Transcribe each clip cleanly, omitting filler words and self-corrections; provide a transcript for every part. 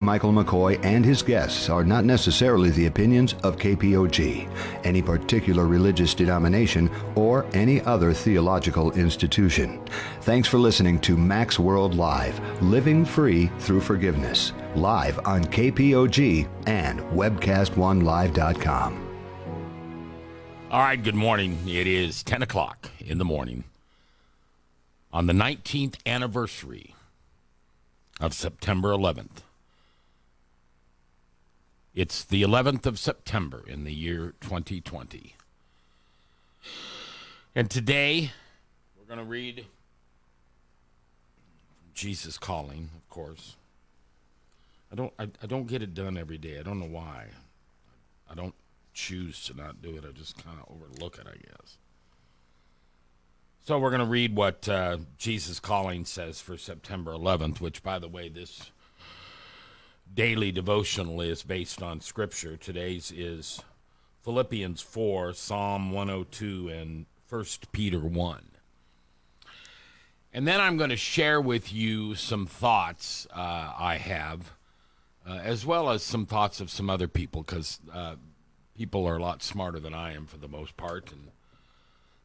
Michael McCoy and his guests are not necessarily the opinions of KPOG, any particular religious denomination, or any other theological institution. Thanks for listening to Mac's World Live, living free through forgiveness, live on KPOG and webcast1live.com. All right, good morning. It is 10 o'clock in the morning on the 19th anniversary of September 11th. It's the 11th of September in the year 2020. And today, we're going to read Jesus Calling, of course. I don't get it done every day. I don't know why. I don't choose to not do it. I just kind of overlook it, I guess. So we're going to read what Jesus Calling says for September 11th, which, by the way, this daily devotional is based on Scripture. Today's is Philippians 4, Psalm 102, and 1 Peter 1. And then I'm going to share with you some thoughts I have, as well as some thoughts of some other people, because people are a lot smarter than I am for the most part, and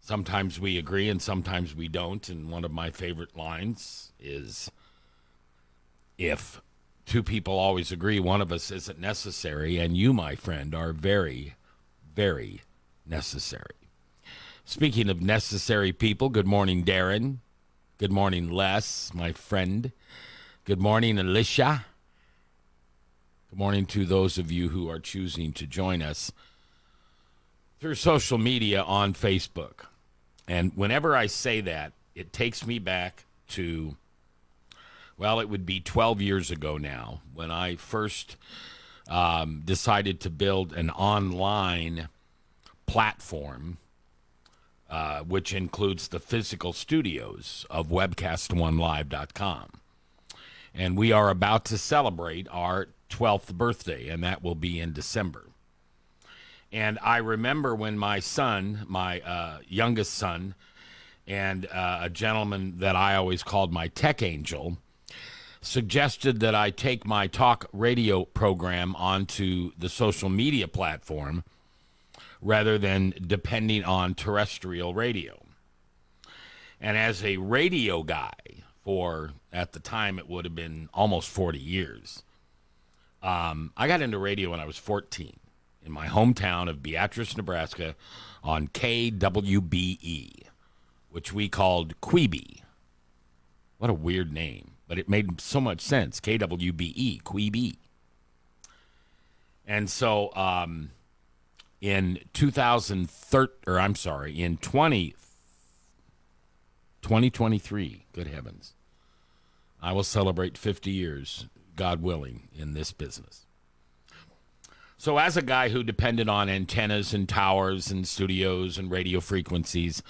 sometimes we agree and sometimes we don't. And one of my favorite lines is, if two people always agree, one of us isn't necessary, and you, my friend, are very, very necessary. Speaking of necessary people, good morning, Darren. Good morning, Les, my friend. Good morning, Alicia. Good morning to those of you who are choosing to join us through social media on Facebook. And whenever I say that, it takes me back to, well, it would be 12 years ago now, when I first decided to build an online platform, which includes the physical studios of webcast1live.com. And we are about to celebrate our 12th birthday, and that will be in December. And I remember when my son, my youngest son, and a gentleman that I always called my tech angel, suggested that I take my talk radio program onto the social media platform rather than depending on terrestrial radio. And as a radio guy for, at the time, it would have been almost 40 years, I got into radio when I was 14 in my hometown of Beatrice, Nebraska, on KWBE, which we called Queeby. What a weird name. But it made so much sense. KWBE, Queeby. And so in 2023, good heavens, I will celebrate 50 years, God willing, in this business. So as a guy who depended on antennas and towers and studios and radio frequencies,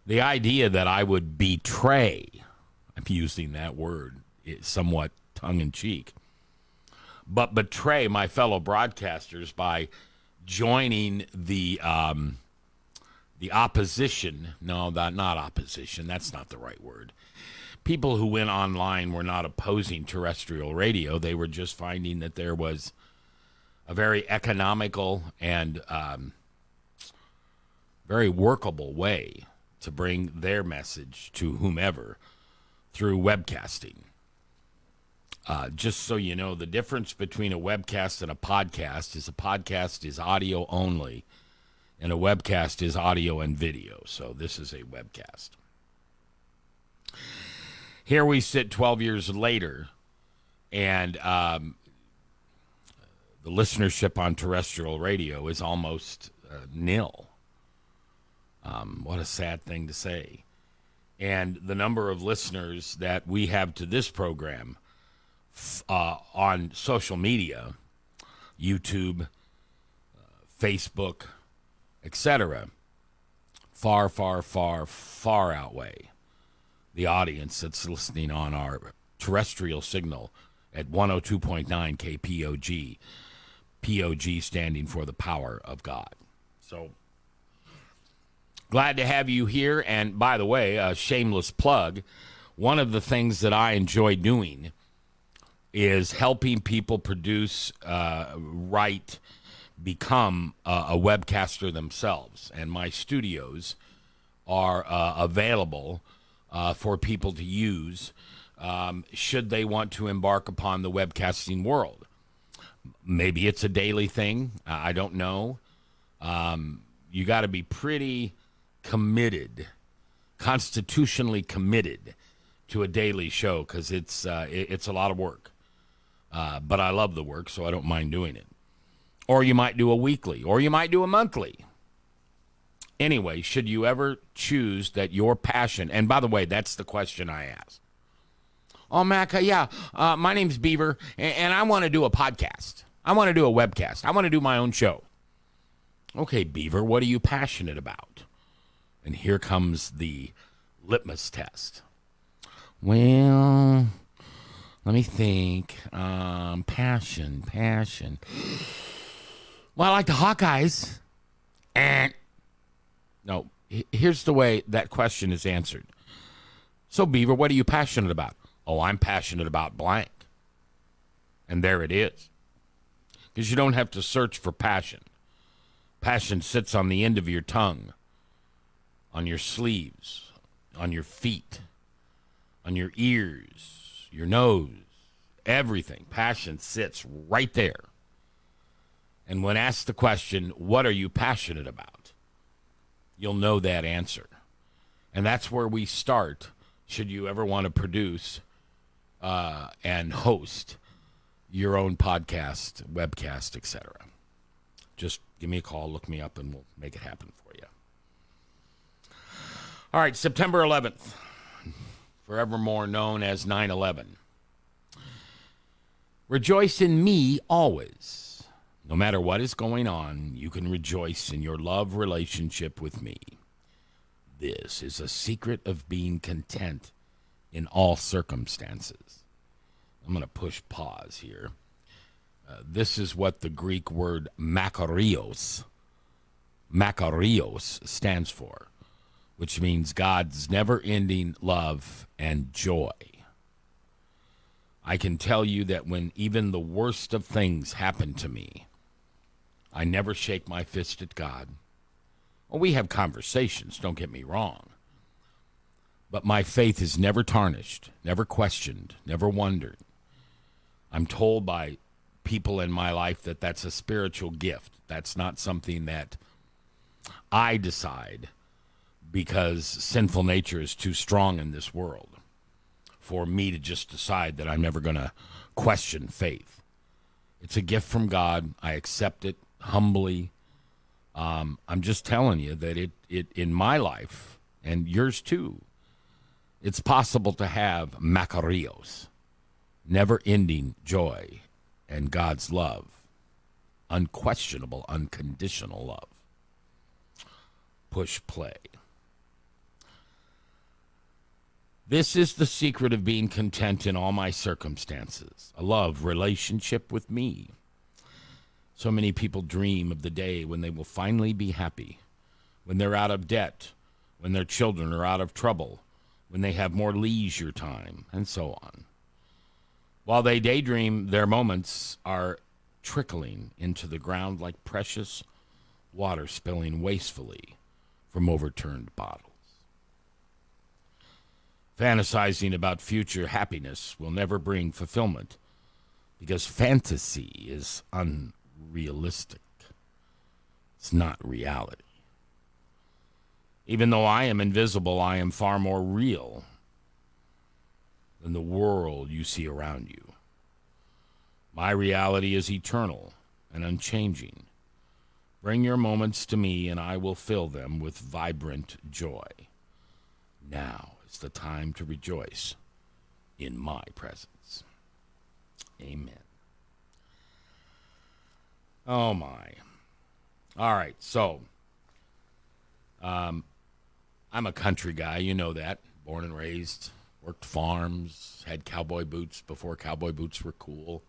the idea that I would betray, I'm using that word somewhat tongue-in-cheek, but betray my fellow broadcasters by joining the opposition. No, not opposition. That's not the right word. People who went online were not opposing terrestrial radio. They were just finding that there was a very economical and very workable way to bring their message to whomever through webcasting. Just so you know, the difference between a webcast and a podcast is audio only, and a webcast is audio and video. So this is a webcast. Here we sit 12 years later, and the listenership on terrestrial radio is almost nil. What a sad thing to say. And the number of listeners that we have to this program on social media, YouTube, Facebook, etc., far, far, far, far outweigh the audience that's listening on our terrestrial signal at 102.9 KPOG, POG standing for the power of God. So glad to have you here. And by the way, a shameless plug, one of the things that I enjoy doing is helping people produce, write, become a webcaster themselves. And my studios are available for people to use should they want to embark upon the webcasting world. Maybe it's a daily thing. I don't know. You got to be pretty committed, constitutionally committed to a daily show, because it's a lot of work. But I love the work, so I don't mind doing it. Or you might do a weekly, or you might do a monthly. Anyway, should you ever choose that your passion, and by the way, that's the question I asked. Oh, Mac, my name's Beaver, and I want to do a podcast. I want to do a webcast. I want to do my own show. Okay, Beaver, what are you passionate about? And here comes the litmus test. Well, let me think. Passion. Well, I like the Hawkeyes. And no, here's the way that question is answered. So, Beaver, what are you passionate about? Oh, I'm passionate about blank. And there it is. Because you don't have to search for passion. Passion sits on the end of your tongue, on your sleeves, on your feet, on your ears, your nose, everything. Passion sits right there. And when asked the question, what are you passionate about? You'll know that answer. And that's where we start, should you ever want to produce and host your own podcast, webcast, etc. Just give me a call, look me up, and we'll make it happen for you. All right, September 11th, forevermore known as 9/11. Rejoice in me always. No matter what is going on, you can rejoice in your love relationship with me. This is a secret of being content in all circumstances. I'm going to push pause here. This is what the Greek word makarios stands for, which means God's never-ending love and joy. I can tell you that when even the worst of things happen to me, I never shake my fist at God. Well, we have conversations, don't get me wrong. But my faith is never tarnished, never questioned, never wondered. I'm told by people in my life that that's a spiritual gift. That's not something that I decide because sinful nature is too strong in this world for me to just decide that I'm never going to question faith. It's a gift from God. I accept it humbly. I'm just telling you that it in my life, and yours too, it's possible to have makarios, never-ending joy, and God's love, unquestionable, unconditional love. Push play. This is the secret of being content in all my circumstances, a love relationship with me. So many people dream of the day when they will finally be happy, when they're out of debt, when their children are out of trouble, when they have more leisure time, and so on. While they daydream, their moments are trickling into the ground like precious water spilling wastefully from overturned bottles. Fantasizing about future happiness will never bring fulfillment because fantasy is unrealistic. It's not reality. Even though I am invisible, I am far more real than the world you see around you. My reality is eternal and unchanging. Bring your moments to me, and I will fill them with vibrant joy. Now is the time to rejoice in my presence. Amen. Oh, my. All right, so I'm a country guy. You know that. Born and raised. Worked farms, had cowboy boots before cowboy boots were cool.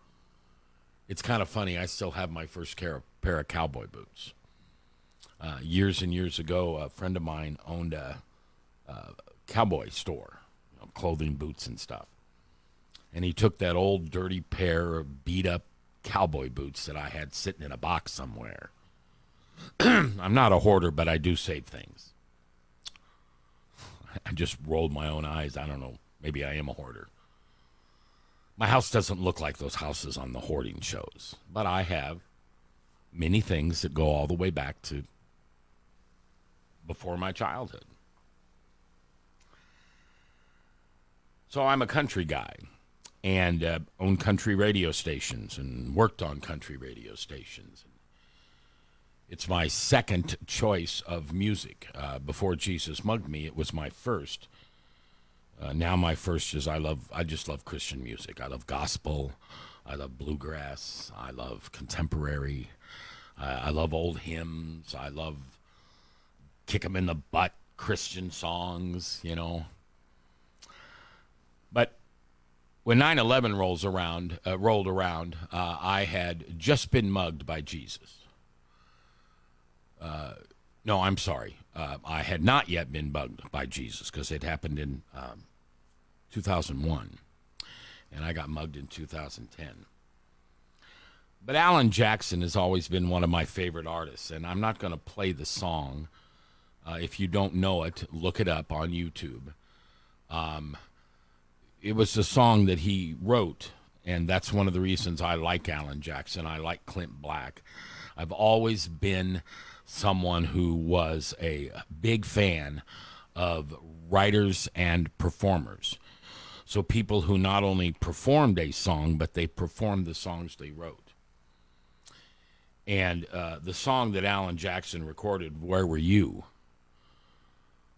It's kind of funny. I still have my first pair of cowboy boots. Years and years ago, a friend of mine owned a cowboy store, clothing, boots, and stuff. And he took that old dirty pair of beat-up cowboy boots that I had sitting in a box somewhere. I'm not a hoarder, but I do save things. I just rolled my own eyes. I don't know. Maybe I am a hoarder. My house doesn't look like those houses on the hoarding shows, but I have many things that go all the way back to before my childhood. So I'm a country guy and own country radio stations and worked on country radio stations. It's my second choice of music. Before Jesus Mugged Me, it was my first. Now my first is I just love Christian music. I love gospel. I love bluegrass. I love contemporary. I love old hymns. I love kick 'em in the butt Christian songs, you know. But when 9/11 rolled around, I had just been mugged by Jesus. No, I'm sorry. I had not yet been mugged by Jesus because it happened in 2001, and I got mugged in 2010. But Alan Jackson has always been one of my favorite artists, and I'm not going to play the song. If you don't know it, look it up on YouTube. It was a song that he wrote, and that's one of the reasons I like Alan Jackson. I like Clint Black. I've always been someone who was a big fan of writers and performers. So people who not only performed a song, but they performed the songs they wrote. And the song that Alan Jackson recorded, Where Were You?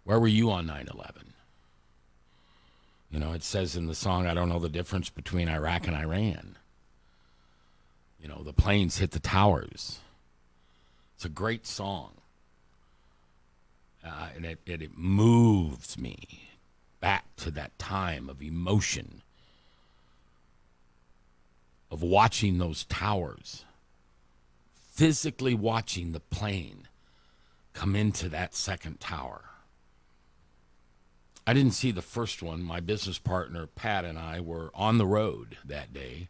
Where were you on 9/11? You know, it says in the song, I don't know the difference between Iraq and Iran. You know, the planes hit the towers. It's a great song. And it moves me back to that time of emotion, of watching those towers, physically watching the plane come into that second tower. I didn't see the first one. My business partner, Pat, and I were on the road that day.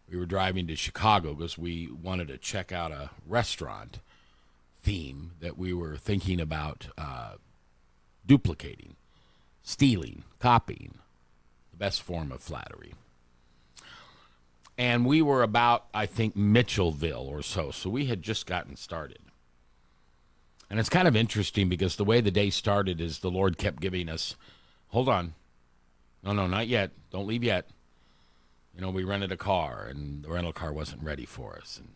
We were driving to Chicago because we wanted to check out a restaurant theme that we were thinking about duplicating, stealing, copying, the best form of flattery. And we were about, I think, Mitchellville or so. So we had just gotten started. And it's kind of interesting because the way the day started is the Lord kept giving us, hold on. No, not yet. Don't leave yet. You know, we rented a car, and the rental car wasn't ready for us. And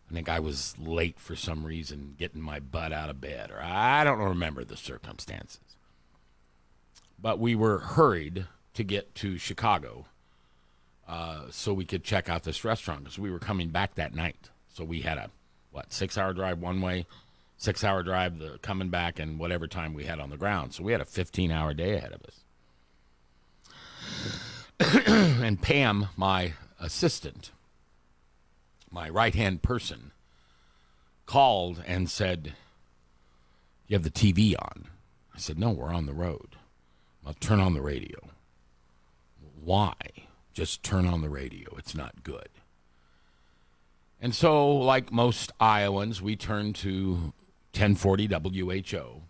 I think I was late for some reason, getting my butt out of bed, or I don't remember the circumstances. But we were hurried to get to Chicago so we could check out this restaurant because we were coming back that night. So we had a, 6-hour drive one way, 6-hour drive coming back, and whatever time we had on the ground. So we had a 15-hour day ahead of us. And Pam, my assistant, my right-hand person, called and said, you have the TV on? I said, no, we're on the road. I'll turn on the radio. Why? Just turn on the radio. It's not good. And so, like most Iowans, we turned to 1040 WHO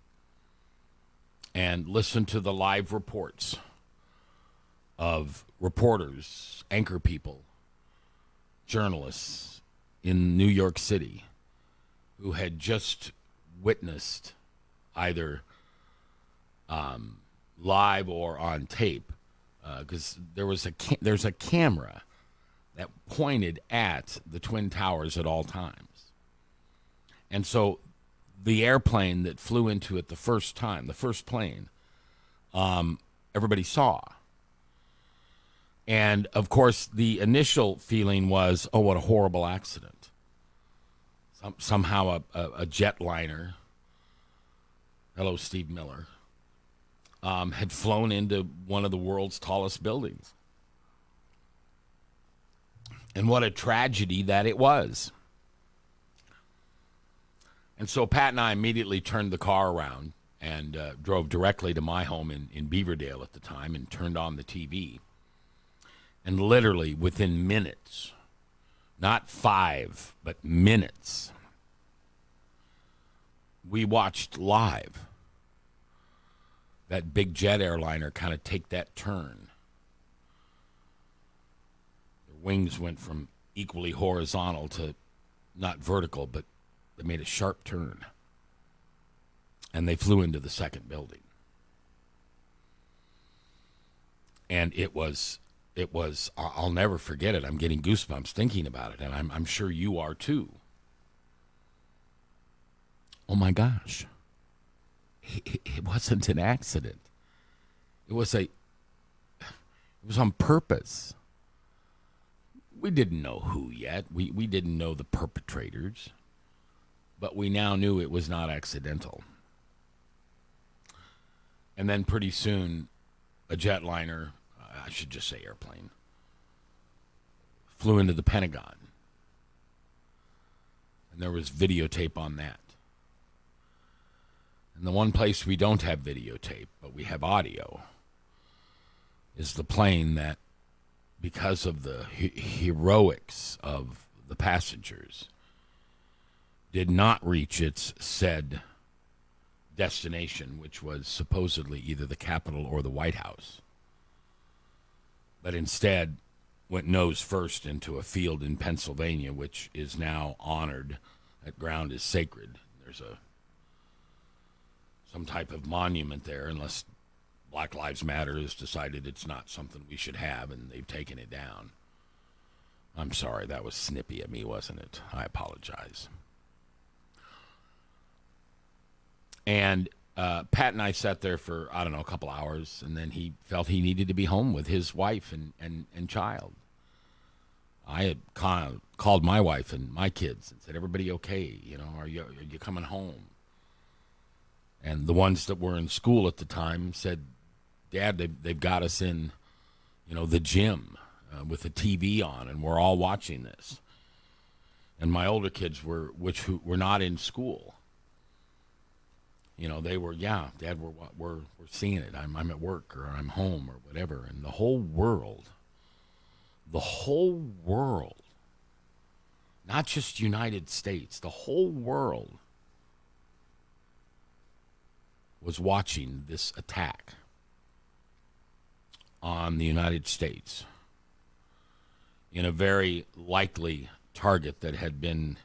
and listened to the live reports of reporters, anchor people, journalists in New York City who had just witnessed either live or on tape, because there's a camera that pointed at the Twin Towers at all times. And so the airplane that flew into it the first plane, everybody saw. And, of course, the initial feeling was, oh, what a horrible accident. Somehow a jetliner, hello, Steve Miller, had flown into one of the world's tallest buildings. And what a tragedy that it was. And so Pat and I immediately turned the car around and drove directly to my home in Beaverdale at the time and turned on the TV. And literally within minutes, not 5, but minutes, we watched live that big jet airliner kind of take that turn. The wings went from equally horizontal to not vertical, but they made a sharp turn. And they flew into the second building. And it was, I'll never forget it. I'm getting goosebumps thinking about it, and I'm sure you are too. Oh my gosh. It wasn't an accident. It was on purpose. We didn't know who yet. We didn't know the perpetrators, but we now knew it was not accidental. And then pretty soon, a jetliner, I should just say airplane, flew into the Pentagon. And there was videotape on that. And the one place we don't have videotape, but we have audio, is the plane that, because of the heroics of the passengers, did not reach its said destination, which was supposedly either the Capitol or the White House, but instead went nose first into a field in Pennsylvania, which is now honored. That ground is sacred. There's some type of monument there, unless Black Lives Matter has decided it's not something we should have, and they've taken it down. I'm sorry, that was snippy of me, wasn't it? I apologize. And Pat and I sat there for, I don't know, a couple hours, and then he felt he needed to be home with his wife and child. I had called my wife and my kids and said, everybody okay? You know, are you coming home? And the ones that were in school at the time said, Dad, they've got us in, you know, the gym with the TV on, and we're all watching this. And my older kids who were not in school, you know, they were, yeah, Dad, we're seeing it. I'm at work, or I'm home, or whatever. And the whole world, not just United States, the whole world was watching this attack on the United States in a very likely target that had been,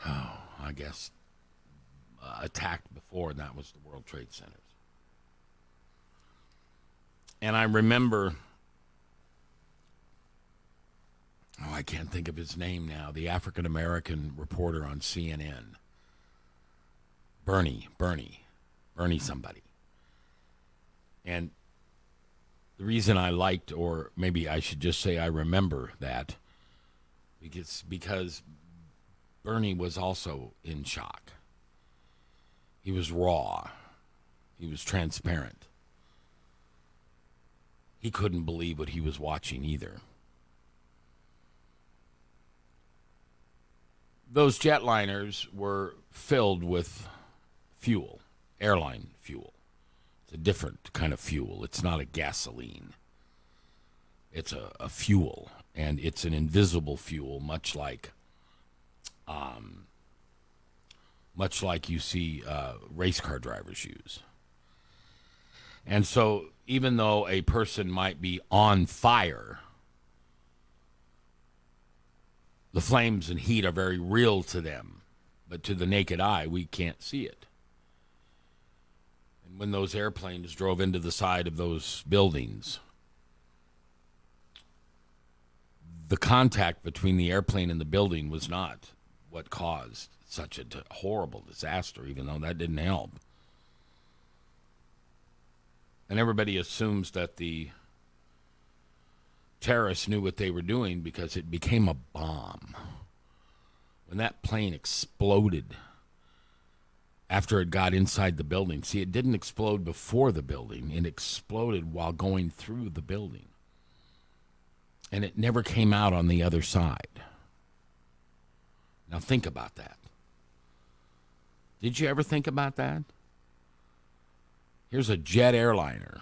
I guess, attacked before, and that was the World Trade Centers. And I remember, I can't think of his name now, the African-American reporter on CNN. Bernie somebody. And the reason I liked, or maybe I should just say I remember that, because Bernie was also in shock. He was raw. He was transparent. He couldn't believe what he was watching either. Those jetliners were filled with fuel, airline fuel. It's a different kind of fuel. It's not a gasoline. It's a fuel, and it's an invisible fuel, much like you see race car drivers use. And so even though a person might be on fire, the flames and heat are very real to them, but to the naked eye, we can't see it. And when those airplanes drove into the side of those buildings, the contact between the airplane and the building was not what caused such a horrible disaster, even though that didn't help. And everybody assumes that the terrorists knew what they were doing because it became a bomb. When that plane exploded after it got inside the building, see, it didn't explode before the building. It exploded while going through the building. And it never came out on the other side. Now think about that. Did you ever think about that? Here's a jet airliner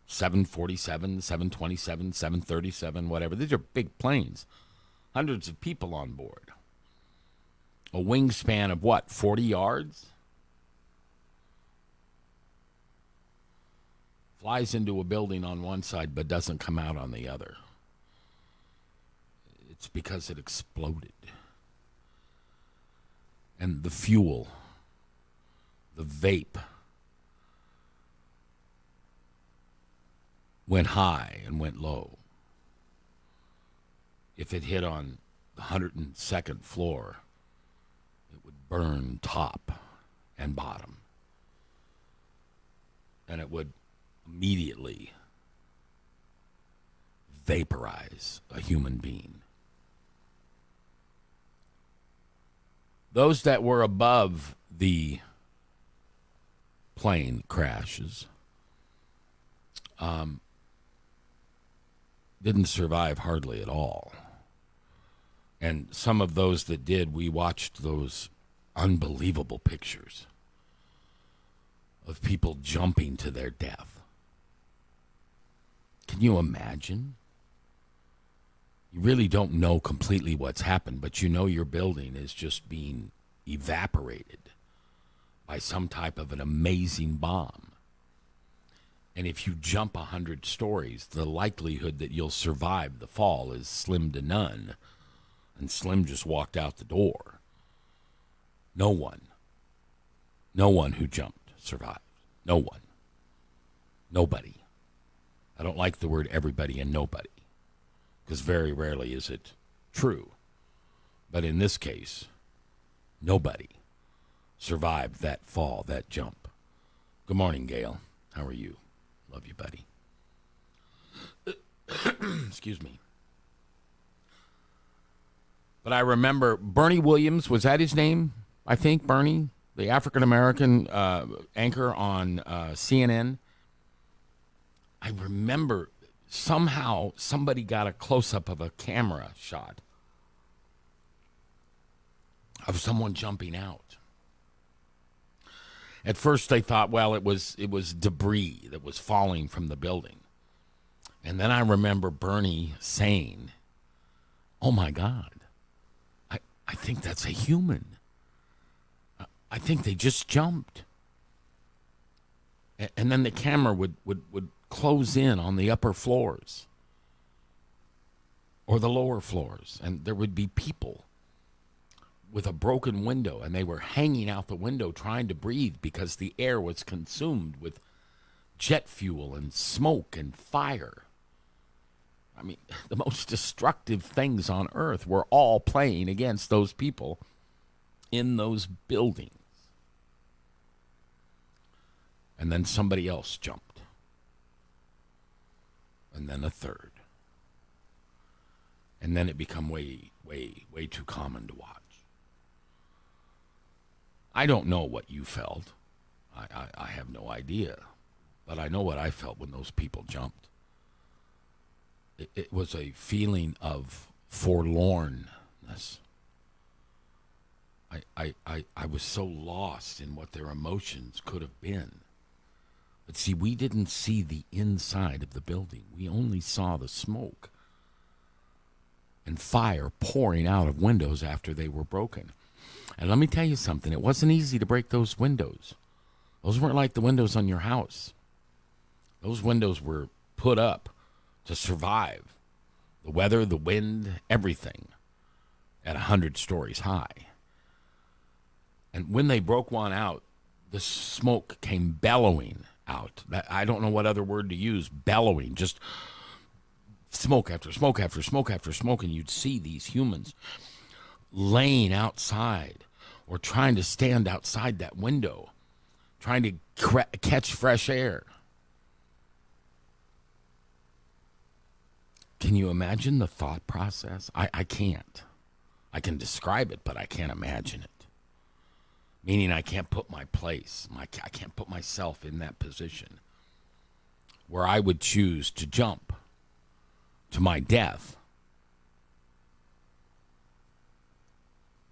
747, 727, 737, whatever. These are big planes. Hundreds of people on board. A wingspan of what, 40 yards? Flies into a building on one side but doesn't come out on the other. It's because it exploded. And the fuel, the vape, went high and went low. If it hit on the 102nd floor, it would burn top and bottom. And it would immediately vaporize a human being. Those that were above the plane crashes didn't survive hardly at all. And some of those that did, we watched those unbelievable pictures of people jumping to their death. Can you imagine? You really don't know completely what's happened, but you know your building is just being evaporated by some type of an amazing bomb. And if you jump 100 stories, the likelihood that you'll survive the fall is slim to none. And Slim just walked out the door. No one who jumped survived. No one. Nobody. I don't like the word everybody and nobody, because very rarely is it true. But in this case, nobody survived that fall, that jump. Good morning, Gail. How are you? Love you, buddy. Excuse me. But I remember Bernie Williams, was that his name? I think, Bernie, the African-American anchor on CNN. I remember somehow somebody got a close-up of a camera shot of someone jumping out. At first they thought, well, it was debris that was falling from the building. And then I remember Bernie saying, oh, my God, I think that's a human. I think they just jumped. And then the camera would close in on the upper floors or the lower floors, and there would be people with a broken window, and they were hanging out the window trying to breathe because the air was consumed with jet fuel and smoke and fire. I mean, the most destructive things on earth were all playing against those people in those buildings. And then somebody else jumped. And then a third. And then it became way, way, way too common to watch. I don't know what you felt. I have no idea. But I know what I felt when those people jumped. It was a feeling of forlornness. I was so lost in what their emotions could have been. But see, we didn't see the inside of the building. We only saw the smoke and fire pouring out of windows after they were broken. And let me tell you something. It wasn't easy to break those windows. Those weren't like the windows on your house. Those windows were put up to survive the weather, the wind, everything at 100 stories high. And when they broke one out, the smoke came bellowing out. I don't know what other word to use, bellowing, just smoke after smoke after smoke after smoke, and you'd see these humans laying outside or trying to stand outside that window, trying to catch fresh air. Can you imagine the thought process? I can't. I can describe it, but I can't imagine it. Meaning I can't put my place. I can't put myself in that position where I would choose to jump to my death.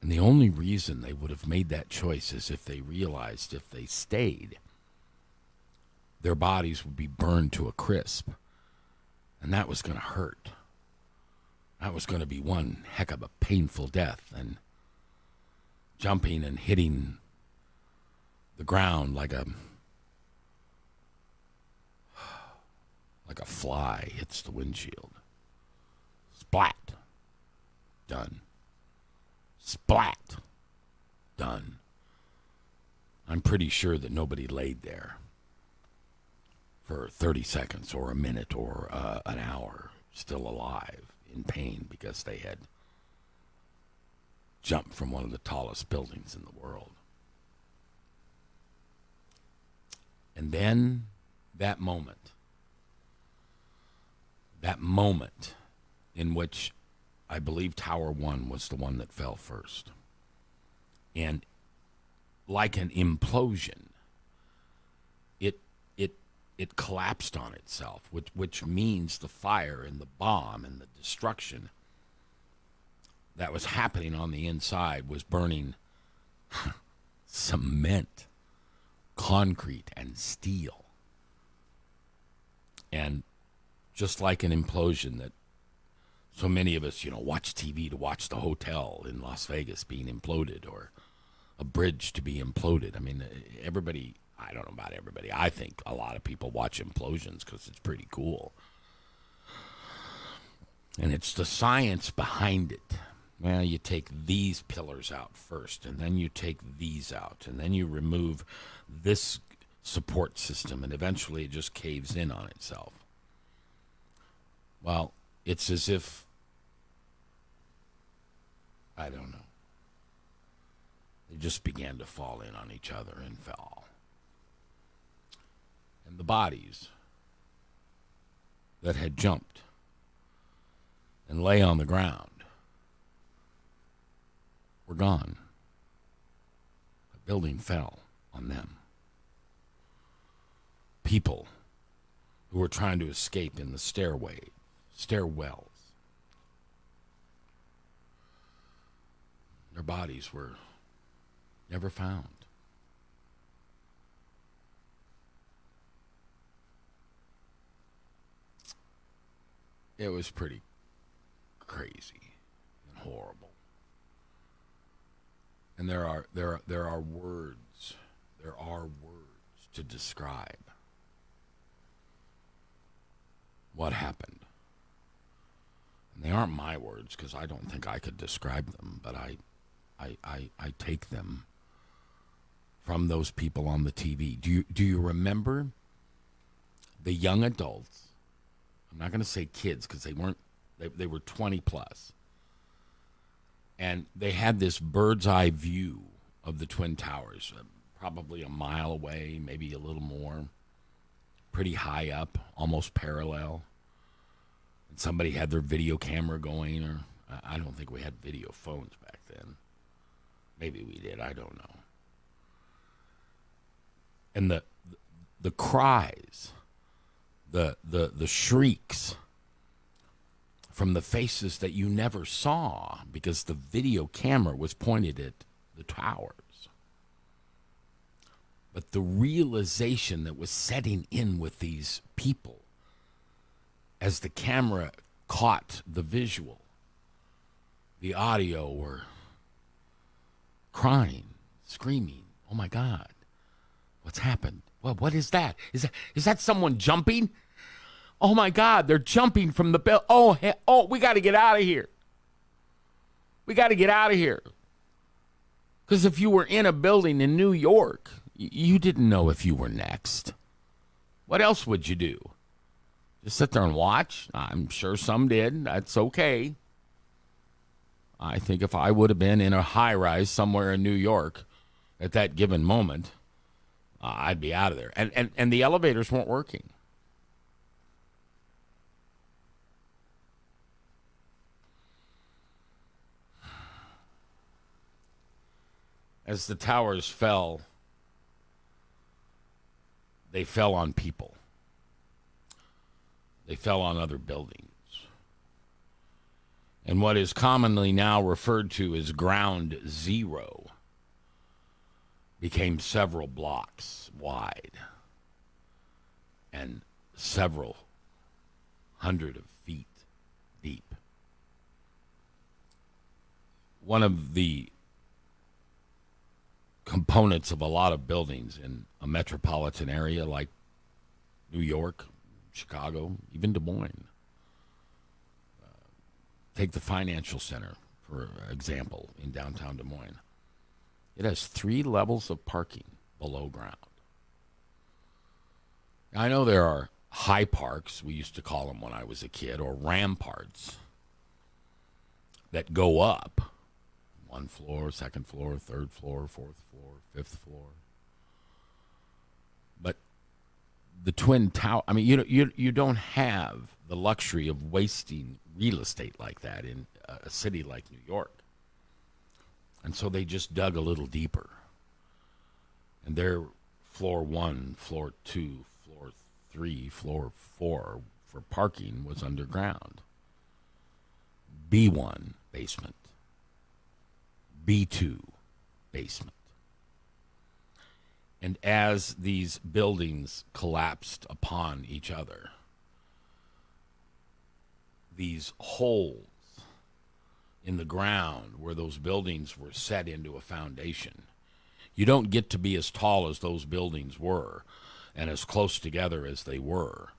And the only reason they would have made that choice is if they realized if they stayed, their bodies would be burned to a crisp. And that was going to hurt. That was going to be one heck of a painful death. And jumping and hitting the ground like a fly hits the windshield. Splat. Done. Splat. Done. I'm pretty sure that nobody laid there for 30 seconds or a minute or an hour still alive in pain because they had jumped from one of the tallest buildings in the world. And then that moment in which I believe Tower 1 was the one that fell first. And like an implosion, it collapsed on itself, which means the fire and the bomb and the destruction that was happening on the inside was burning cement, concrete, and steel. And just like an implosion that so many of us, watch TV to watch the hotel in Las Vegas being imploded or a bridge to be imploded. I mean, everybody, I don't know about everybody. I think a lot of people watch implosions because it's pretty cool. And it's the science behind it. Well, you take these pillars out first, and then you take these out, and then you remove this support system, and eventually it just caves in on itself. Well, it's as if, I don't know, they just began to fall in on each other and fell. And the bodies that had jumped and lay on the ground were gone. The building fell on them. People who were trying to escape in the stairwells, their bodies were never found. It was pretty crazy and horrible. And there are words to describe what happened. And they aren't my words because I don't think I could describe them, but I take them from those people on the TV. Do you remember the young adults? I'm not going to say kids because they were 20 plus. And they had this bird's eye view of the Twin Towers, probably a mile away, maybe a little more, pretty high up, almost parallel. And somebody had their video camera going, or I don't think we had video phones back then. Maybe we did, I don't know. And the cries, the shrieks from the faces that you never saw because the video camera was pointed at the towers. But the realization that was setting in with these people as the camera caught the visual, the audio were crying, screaming, "Oh my God, what's happened? Well, what is that? Is that someone jumping? Oh my God, they're jumping from the bell. Oh, we got to get out of here. We got to get out of here." Because if you were in a building in New York, you didn't know if you were next. What else would you do? Just sit there and watch? I'm sure some did. That's okay. I think if I would have been in a high-rise somewhere in New York at that given moment, I'd be out of there. And the elevators weren't working. As the towers fell, they fell on people. They fell on other buildings. And what is commonly now referred to as ground zero became several blocks wide. and several hundred of feet deep. One of the components of a lot of buildings in a metropolitan area like New York, Chicago, even Des Moines. Take the financial center, for example, in downtown Des Moines. It has 3 levels of parking below ground. I know there are high parks, we used to call them when I was a kid, or ramparts that go up 1 floor, 2nd floor, 3rd floor, 4th floor, 5th floor. But the Twin Tower, I mean, you don't have the luxury of wasting real estate like that in a city like New York. And so they just dug a little deeper. And their floor 1, floor 2, floor 3, floor 4 for parking was underground. B1, basement. B2, basement. And as these buildings collapsed upon each other, these holes in the ground where those buildings were set into a foundation, you don't get to be as tall as those buildings were and as close together as they were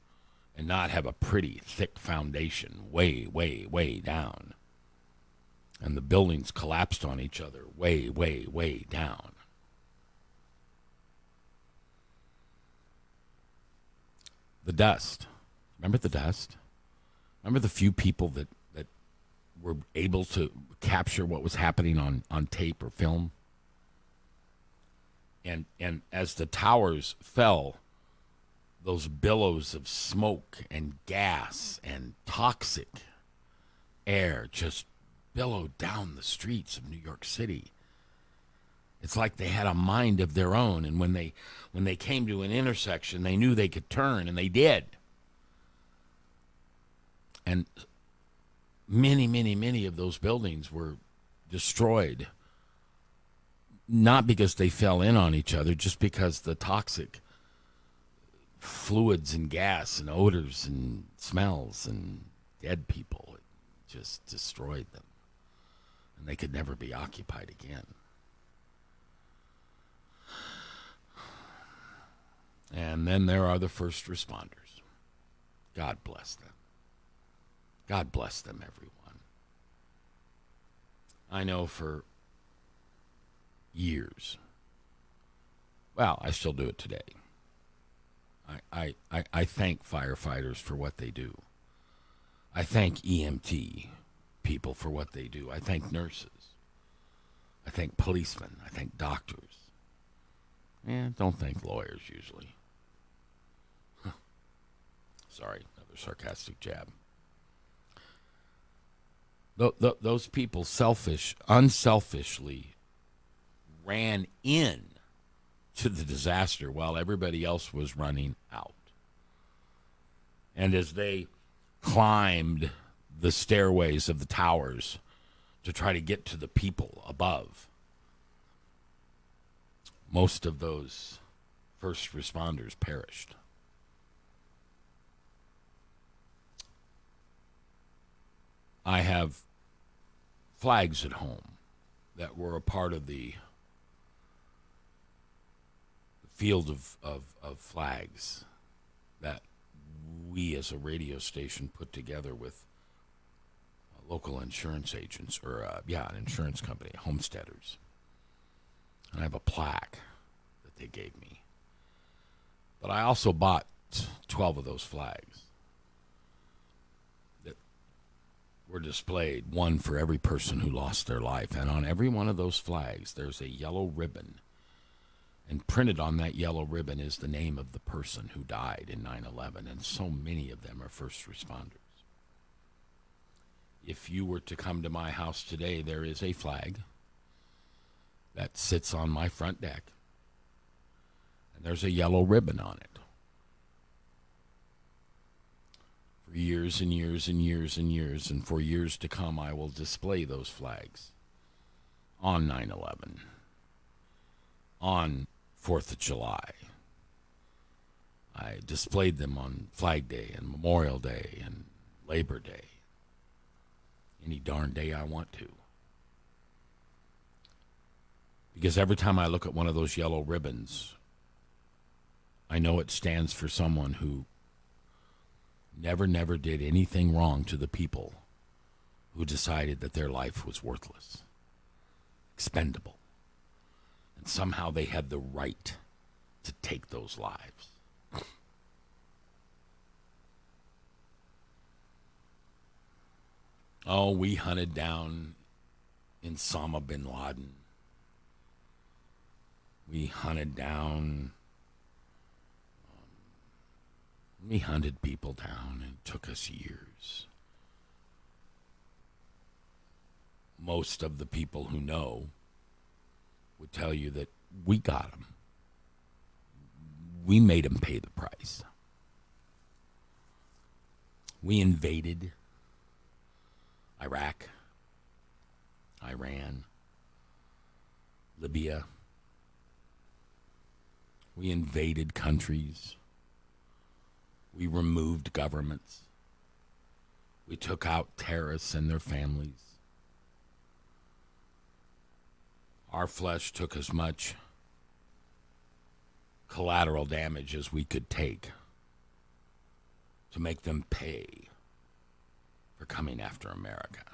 and not have a pretty thick foundation way, way, way down. And the buildings collapsed on each other way, way, way down. The dust. Remember the dust? Remember the few people that were able to capture what was happening on tape or film? And as the towers fell, those billows of smoke and gas and toxic air just billowed down the streets of New York City. It's like they had a mind of their own, and when they came to an intersection, they knew they could turn, and they did. And many, many, many of those buildings were destroyed, not because they fell in on each other, just because the toxic fluids and gas and odors and smells and dead people just destroyed them. And they could never be occupied again. And then there are the first responders. God bless them. God bless them, everyone. I know for years, well, I still do it today. I thank firefighters for what they do. I thank EMT people for what they do. I thank nurses. I thank policemen. I thank doctors. Don't thank lawyers usually. Sorry, another sarcastic jab. Those people unselfishly ran in to the disaster while everybody else was running out. And as they climbed the stairways of the towers to try to get to the people above, most of those first responders perished. I have flags at home that were a part of the field of flags that we as a radio station put together with local insurance agents, or an insurance company, homesteaders. And I have a plaque that they gave me. But I also bought 12 of those flags that were displayed, one for every person who lost their life. And on every one of those flags, there's a yellow ribbon. And printed on that yellow ribbon is the name of the person who died in 9/11. And so many of them are first responders. If you were to come to my house today, there is a flag that sits on my front deck. And there's a yellow ribbon on it. For years and years and years and years, and for years to come, I will display those flags on 9/11, on 4th of July. I displayed them on Flag Day and Memorial Day and Labor Day. Any darn day I want to. Because every time I look at one of those yellow ribbons, I know it stands for someone who never did anything wrong to the people who decided that their life was worthless, expendable. And somehow they had the right to take those lives. Oh, we hunted down Osama bin Laden. We hunted down, we hunted people down, and it took us years. Most of the people who know would tell you that we got them. We made them pay the price. We invaded Iraq, Iran, Libya. We invaded countries. We removed governments. We took out terrorists and their families. Our flesh took as much collateral damage as we could take to make them pay for coming after America.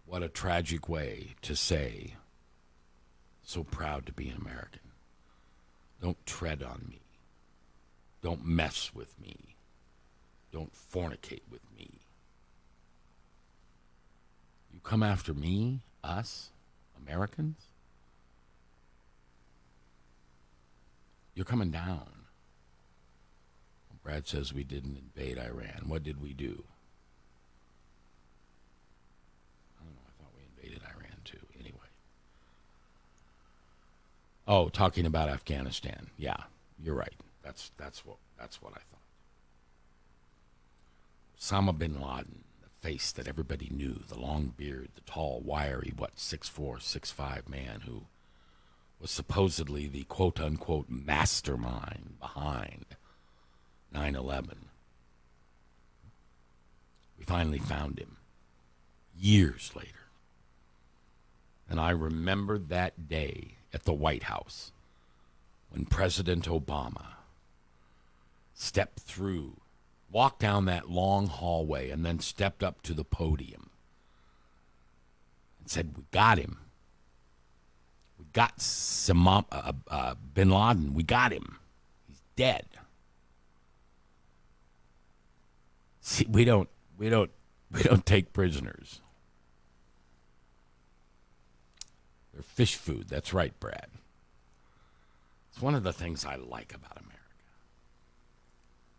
What a tragic way to say, so proud to be an American. Don't tread on me. Don't mess with me. Don't fornicate with me. You come after me, us, Americans? You're coming down. Brad says we didn't invade Iran. What did we do? I don't know. I thought we invaded Iran too. Anyway. Oh, talking about Afghanistan. Yeah, you're right. That's what I thought. Osama bin Laden, the face that everybody knew, the long beard, the tall, wiry, 6'4", 6'5" man who was supposedly the quote-unquote mastermind behind 9/11. We finally found him years later. And I remember that day at the White House when President Obama stepped through, walked down that long hallway, and then stepped up to the podium and said, "We got him. We got bin Laden. We got him. He's dead." See, we don't take prisoners. They're fish food. That's right, Brad. It's one of the things I like about America.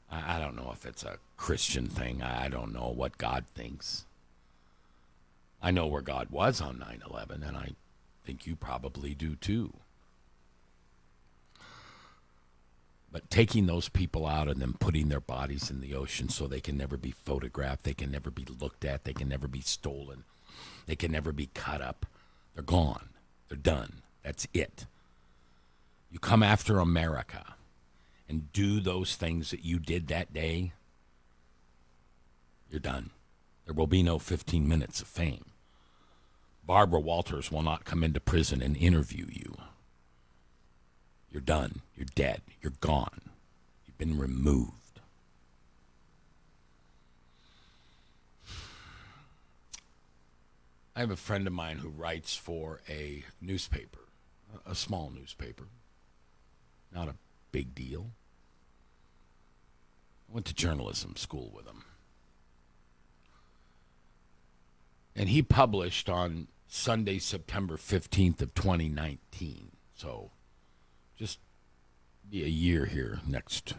I don't know if it's a Christian thing. I don't know what God thinks. I know where God was on 9/11, and I think you probably do too. But taking those people out and then putting their bodies in the ocean so they can never be photographed, they can never be looked at, they can never be stolen, they can never be cut up. They're gone. They're done. That's it. You come after America and do those things that you did that day, you're done. There will be no 15 minutes of fame. Barbara Walters will not come into prison and interview you. You're done. You're dead. You're gone. You've been removed. I have a friend of mine who writes for a newspaper, a small newspaper, not a big deal. I went to journalism school with him. And he published on Sunday, September 15th of 2019. So just be a year here next,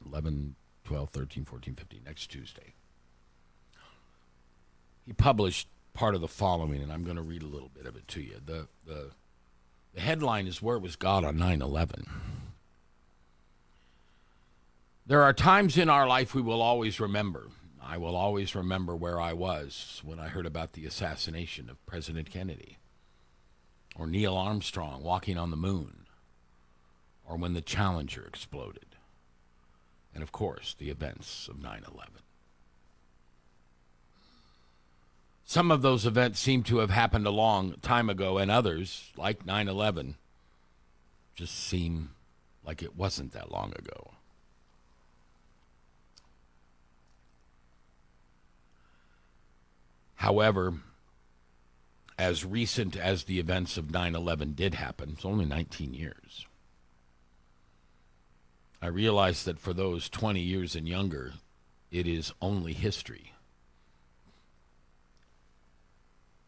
11, 12, 13, 14, 15, next Tuesday. He published part of the following, and I'm going to read a little bit of it to you. The headline is "Where Was God on 9/11?" There are times in our life we will always remember. I will always remember where I was when I heard about the assassination of President Kennedy, or Neil Armstrong walking on the moon, or when the Challenger exploded, and of course, the events of 9/11. Some of those events seem to have happened a long time ago, and others, like 9/11, just seem like it wasn't that long ago. However, as recent as the events of 9/11 did happen, it's only 19 years. I realize that for those 20 years and younger, it is only history.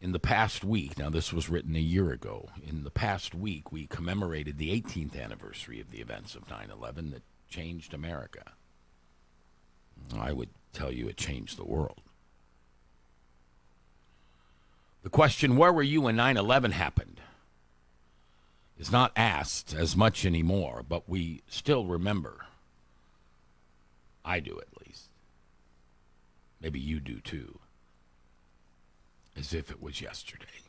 In the past week, now this was written a year ago, in the past week we commemorated the 18th anniversary of the events of 9/11 that changed America. I would tell you it changed the world. The question, where were you when 9/11 happened, is not asked as much anymore, but we still remember. I do, at least. Maybe you do too. As if it was yesterday.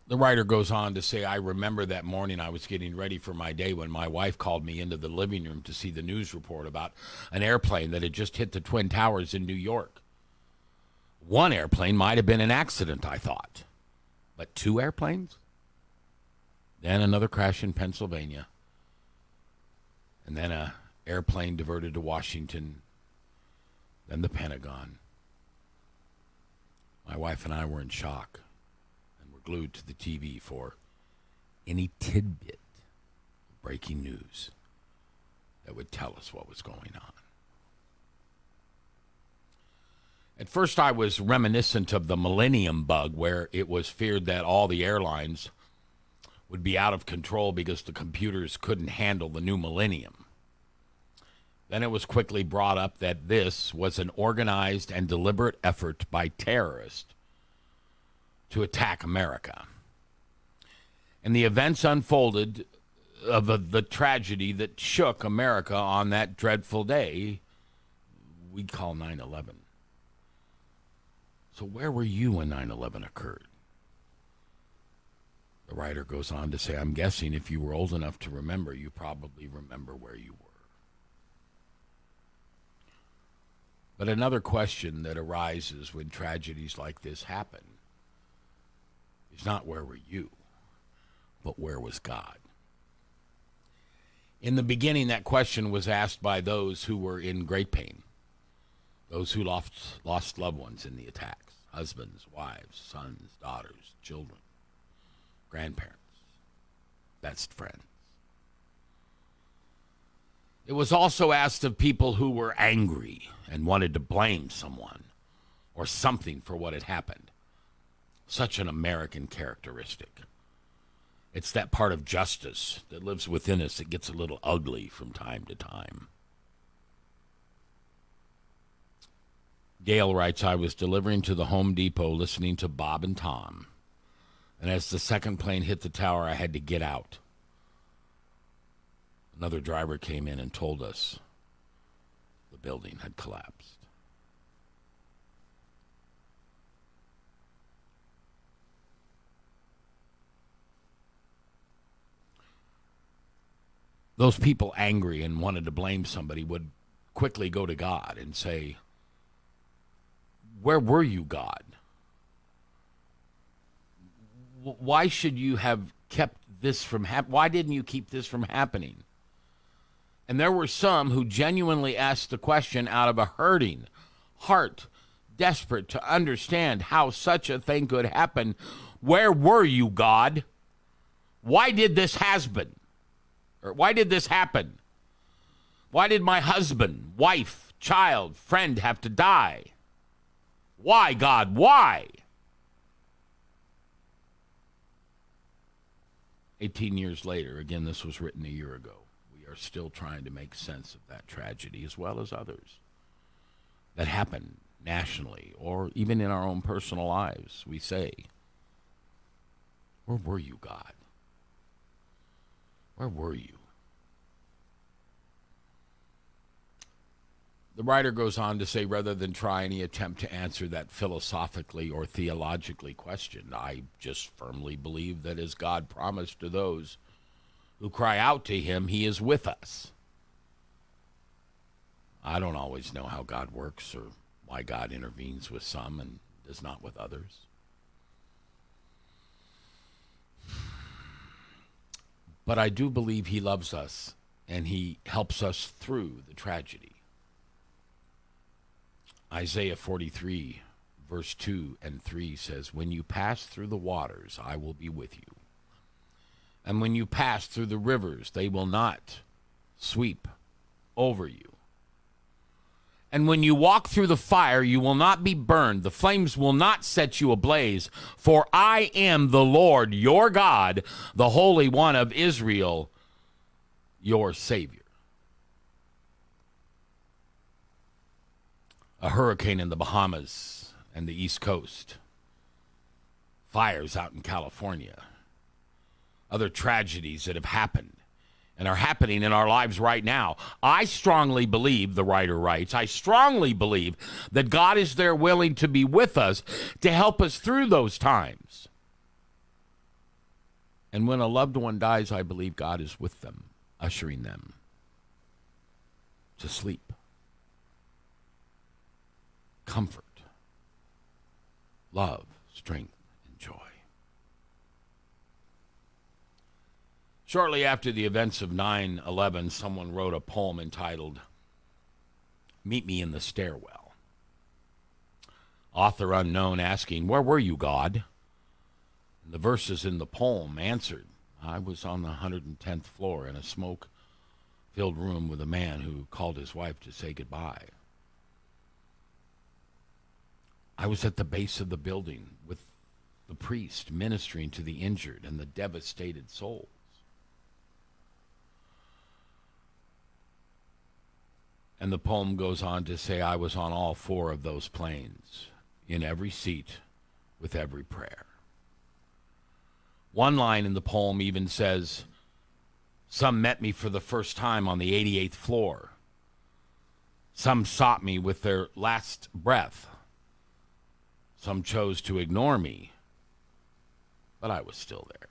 The writer goes on to say, I remember that morning I was getting ready for my day when my wife called me into the living room to see the news report about an airplane that had just hit the Twin Towers in New York. One airplane might have been an accident, I thought. But two airplanes? Then another crash in Pennsylvania. And then an airplane diverted to Washington. Then the Pentagon. My wife and I were in shock and were glued to the TV for any tidbit of breaking news that would tell us what was going on. At first, I was reminiscent of the millennium bug, where it was feared that all the airlines would be out of control because the computers couldn't handle the new millennium. Then it was quickly brought up that this was an organized and deliberate effort by terrorists to attack America. And the events unfolded of the tragedy that shook America on that dreadful day we call 9/11. So where were you when 9/11 occurred? The writer goes on to say, I'm guessing if you were old enough to remember, you probably remember where you were. But another question that arises when tragedies like this happen is not where were you, but where was God? In the beginning, that question was asked by those who were in great pain, those who lost loved ones in the attacks. Husbands, wives, sons, daughters, children, grandparents, best friends. It was also asked of people who were angry and wanted to blame someone or something for what had happened. Such an American characteristic. It's that part of justice that lives within us that gets a little ugly from time to time. Gail writes, I was delivering to the Home Depot listening to Bob and Tom. And as the second plane hit the tower, I had to get out. Another driver came in and told us the building had collapsed. Those people angry and wanted to blame somebody would quickly go to God and say, where were you, God? Why should you have kept this from happening? Why didn't you keep this from happening? And there were some who genuinely asked the question out of a hurting heart, desperate to understand how such a thing could happen. Where were you, God? Why did this happen? Or why did this happen? Why did my husband, wife, child, friend have to die? Why, God, why? 18 years later, again, this was written a year ago, we are still trying to make sense of that tragedy as well as others that happened nationally or even in our own personal lives. We say, where were you, God? Where were you? The writer goes on to say, rather than try any attempt to answer that philosophically or theologically question, I just firmly believe that as God promised to those who cry out to him, he is with us. I don't always know how God works or why God intervenes with some and does not with others. But I do believe he loves us and he helps us through the tragedy. Isaiah 43, verse 2 and 3 says, when you pass through the waters, I will be with you. And when you pass through the rivers, they will not sweep over you. And when you walk through the fire, you will not be burned. The flames will not set you ablaze. For I am the Lord, your God, the Holy One of Israel, your Savior. A hurricane in the Bahamas and the East Coast. Fires out in California. Other tragedies that have happened and are happening in our lives right now. I strongly believe, the writer writes, I strongly believe that God is there willing to be with us to help us through those times. And when a loved one dies, I believe God is with them, ushering them to sleep, comfort, love, strength, and joy. Shortly after the events of 9/11, someone wrote a poem entitled, Meet Me in the Stairwell. Author unknown asking, where were you, God? And the verses in the poem answered, I was on the 110th floor in a smoke-filled room with a man who called his wife to say goodbye. I was at the base of the building with the priest ministering to the injured and the devastated souls. And the poem goes on to say, I was on all four of those planes, in every seat, with every prayer. One line in the poem even says, some met me for the first time on the 88th floor. Some sought me with their last breath. Some chose to ignore me, but I was still there.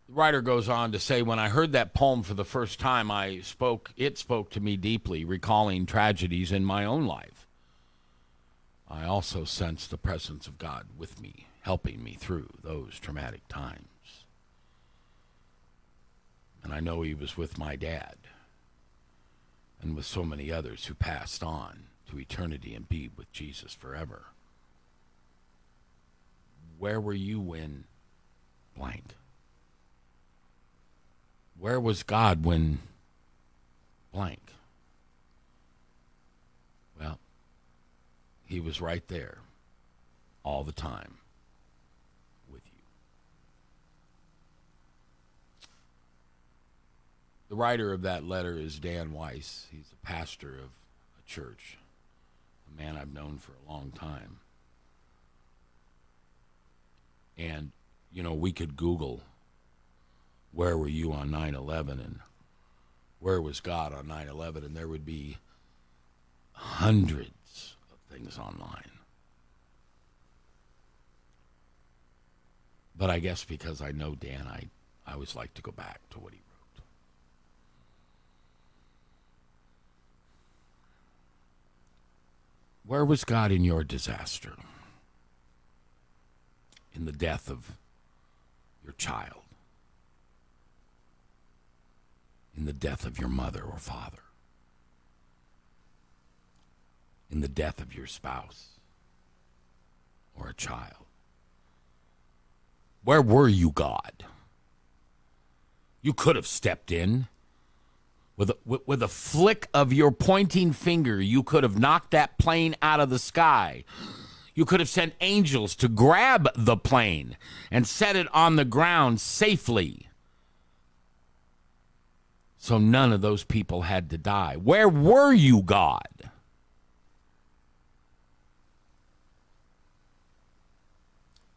The writer goes on to say, when I heard that poem for the first time, it spoke to me deeply, recalling tragedies in my own life. I also sensed the presence of God with me, helping me through those traumatic times. And I know he was with my dad and with so many others who passed on to eternity and be with Jesus forever. Where were you when blank? Where was God when blank? Well, he was right there all the time with you. The writer of that letter is Dan Weiss. He's a pastor of a church, a man I've known for a long time. And, you know, we could Google, where were you on 9/11 and where was God on 9/11, and there would be hundreds of things online. But I guess because I know Dan, I always like to go back to what he wrote. Where was God in your disaster? In the death of your child? In the death of your mother or father? In the death of your spouse or a child? Where were you, God? You could have stepped in. With a flick of your pointing finger, you could have knocked that plane out of the sky. You could have sent angels to grab the plane and set it on the ground safely, so none of those people had to die. Where were you, God?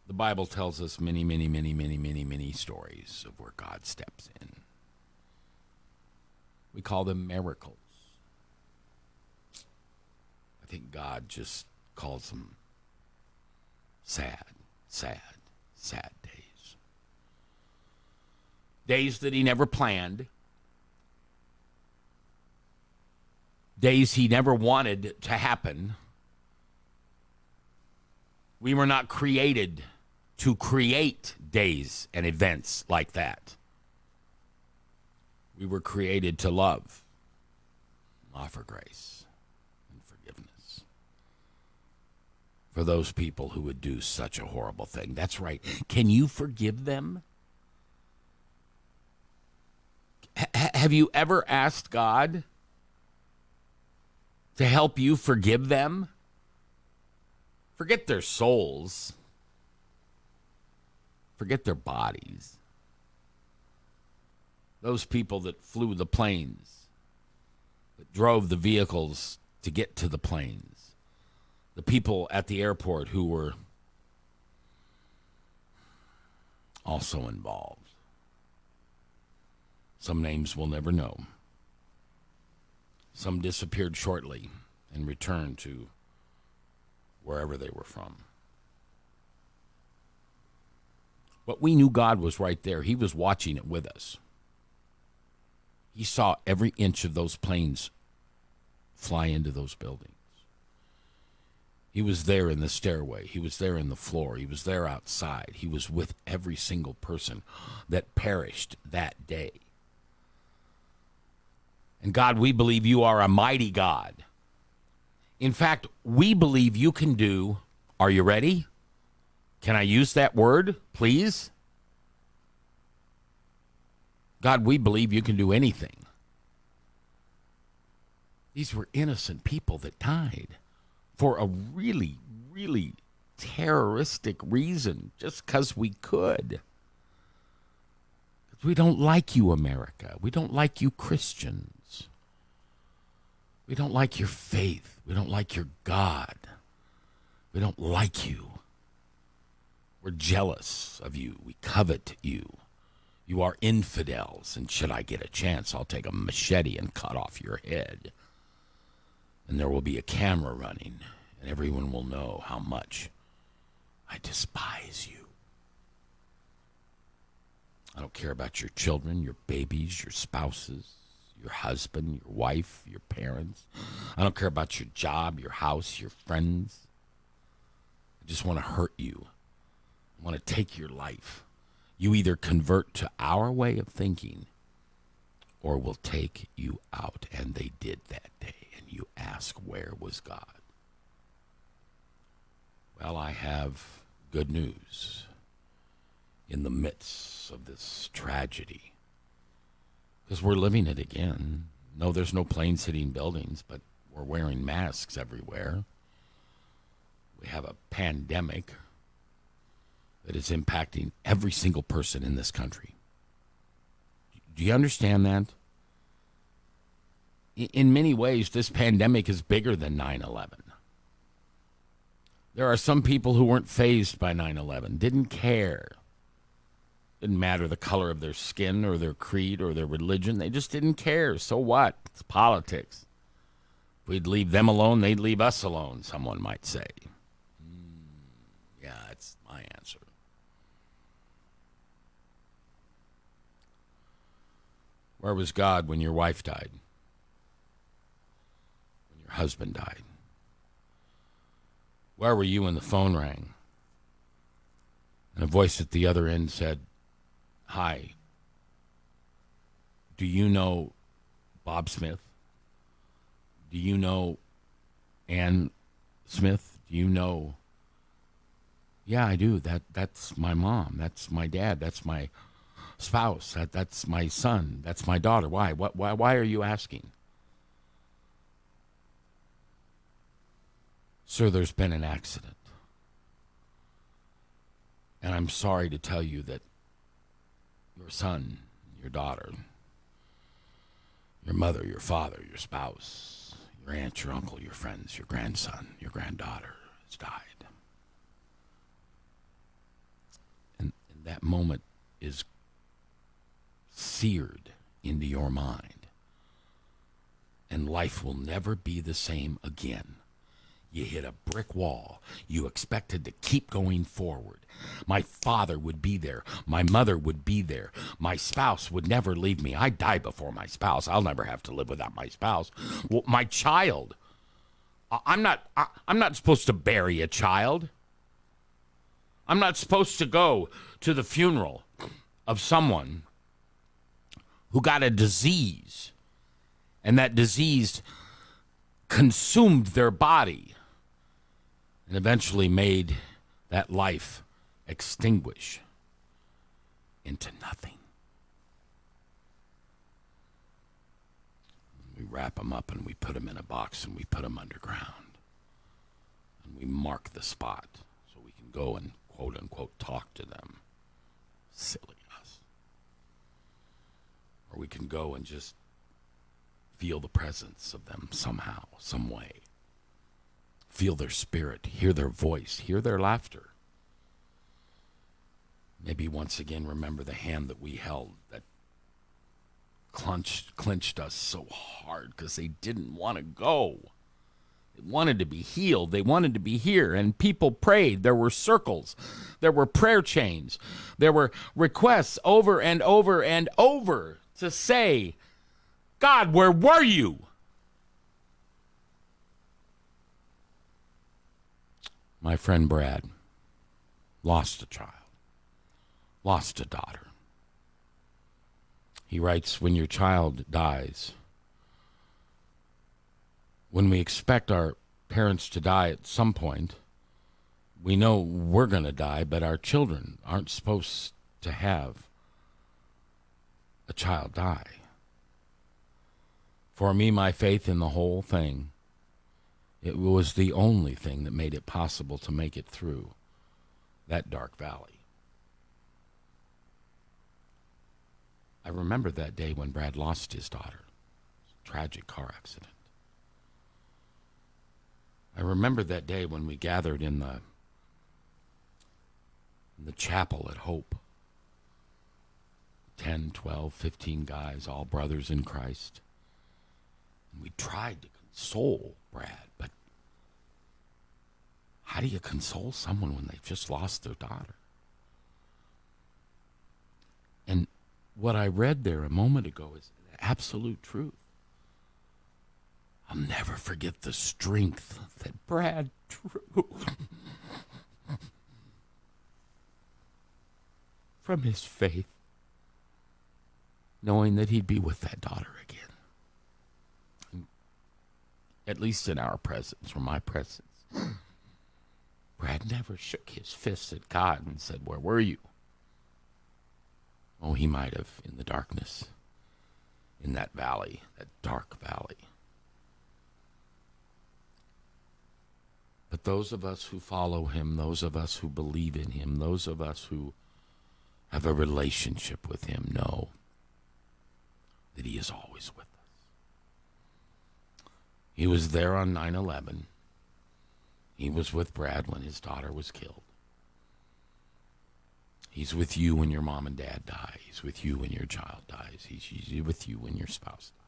The Bible tells us many, many, many, many, many, many stories of where God steps in. We call them miracles. I think God just calls them sad, sad, sad days. days that he never planned, days he never wanted to happen. We were not created to create days and events like that. We were created to love, offer grace and forgiveness for those people who would do such a horrible thing. That's right. Can you forgive them? Have you ever asked God to help you forgive them? Forget their souls. Forget their bodies. Those people that flew the planes, that drove the vehicles to get to the planes, the people at the airport who were also involved. Some names we'll never know. Some disappeared shortly and returned to wherever they were from. But we knew God was right there. He was watching it with us. He saw every inch of those planes fly into those buildings. He was there in the stairway. He was there in the floor. He was there outside. He was with every single person that perished that day. And God, we believe you are a mighty God. In fact, we believe you can do, are you ready? Can I use that word, please? God, we believe you can do anything. These were innocent people that died for a really, really terroristic reason, just because we could. We don't like you, America. We don't like you, Christians. We don't like your faith. We don't like your God. We don't like you. We're jealous of you. We covet you. You are infidels, and should I get a chance, I'll take a machete and cut off your head. And there will be a camera running, and everyone will know how much I despise you. I don't care about your children, your babies, your spouses, your husband, your wife, your parents. I don't care about your job, your house, your friends. I just want to hurt you. I want to take your life. You either convert to our way of thinking or we'll take you out. And they did that day. And you ask, where was God? Well, I have good news in the midst of this tragedy, because we're living it again. No, there's no planes hitting buildings, but we're wearing masks everywhere. We have a pandemic that is impacting every single person in this country. Do you understand that? In many ways, this pandemic is bigger than 9/11. There are some people who weren't fazed by 9/11, didn't care. Didn't matter the color of their skin or their creed or their religion. They just didn't care. So what? It's politics. If we'd leave them alone, they'd leave us alone, someone might say. Yeah, that's my answer. Where was God when your wife died? When your husband died? Where were you when the phone rang? And a voice at the other end said, "Hi, do you know Bob Smith? Do you know Ann Smith? Do you know?" Yeah, I do. That's my mom. That's my dad. That's my spouse. That's my son. That's my daughter. Why? Why are you asking? Sir, there's been an accident. And I'm sorry to tell you that your son, your daughter, your mother, your father, your spouse, your aunt, your uncle, your friends, your grandson, your granddaughter has died. And that moment is seared into your mind. And life will never be the same again. You hit a brick wall. You expected to keep going forward. My father would be there. My mother would be there. My spouse would never leave me. I'd die before my spouse. I'll never have to live without my spouse. Well, my child. I'm not supposed to bury a child. I'm not supposed to go to the funeral of someone who got a disease, and that disease consumed their body and eventually made that life extinguish into nothing. We wrap them up and we put them in a box and we put them underground. And we mark the spot so we can go and quote unquote talk to them. Silly us. Or we can go and just feel the presence of them somehow, some way. Feel their spirit, hear their voice, hear their laughter. Maybe once again remember the hand that we held that clenched us so hard because they didn't want to go. They wanted to be healed. They wanted to be here. And people prayed. There were circles. There were prayer chains. There were requests over and over and over to say, God, where were you? My friend Brad lost a child, lost a daughter. He writes, when your child dies, when we expect our parents to die at some point, we know we're going to die, but our children aren't supposed to have a child die. For me, my faith in the whole thing, it was the only thing that made it possible to make it through that dark valley. I remember that day when Brad lost his daughter. Tragic car accident. I remember that day when we gathered in the chapel at Hope. 10, 12, 15 guys, all brothers in Christ. And we tried to console Brad, but how do you console someone when they've just lost their daughter? And what I read there a moment ago is absolute truth. I'll never forget the strength that Brad drew from his faith, knowing that he'd be with that daughter again. And at least in our presence, or my presence. Brad never shook his fist at God and said, where were you? Oh, he might have in the darkness, in that valley, that dark valley. But those of us who follow him, those of us who believe in him, those of us who have a relationship with him know that he is always with us. He was there on 9/11. He was with Brad when his daughter was killed. He's with you when your mom and dad die. He's with you when your child dies. He's with you when your spouse dies.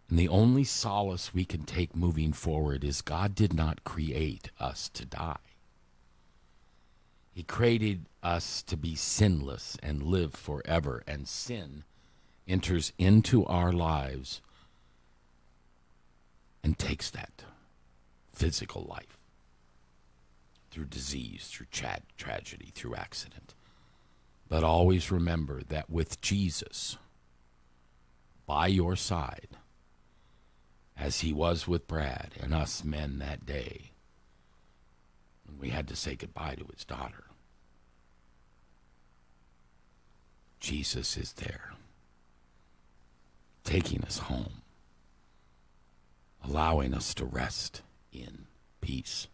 And the only solace we can take moving forward is God did not create us to die. He created us to be sinless and live forever. And sin enters into our lives and takes that physical life through disease, through tragedy, through accident. But always remember that with Jesus by your side, as he was with Brad and us men that day, when we had to say goodbye to his daughter, Jesus is there, taking us home, allowing us to rest in peace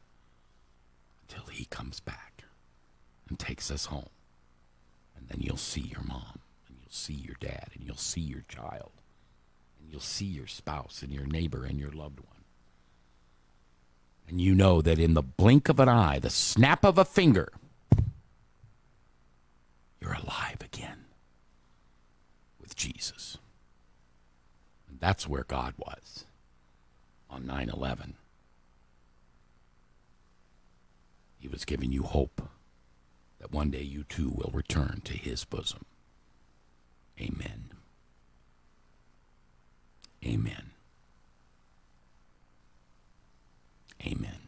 until he comes back and takes us home. And then you'll see your mom, and you'll see your dad, and you'll see your child, and you'll see your spouse and your neighbor and your loved one. And you know that in the blink of an eye, the snap of a finger, you're alive again with Jesus. And that's where God was on 9/11. He was giving you hope that one day you too will return to his bosom. Amen. Amen. Amen.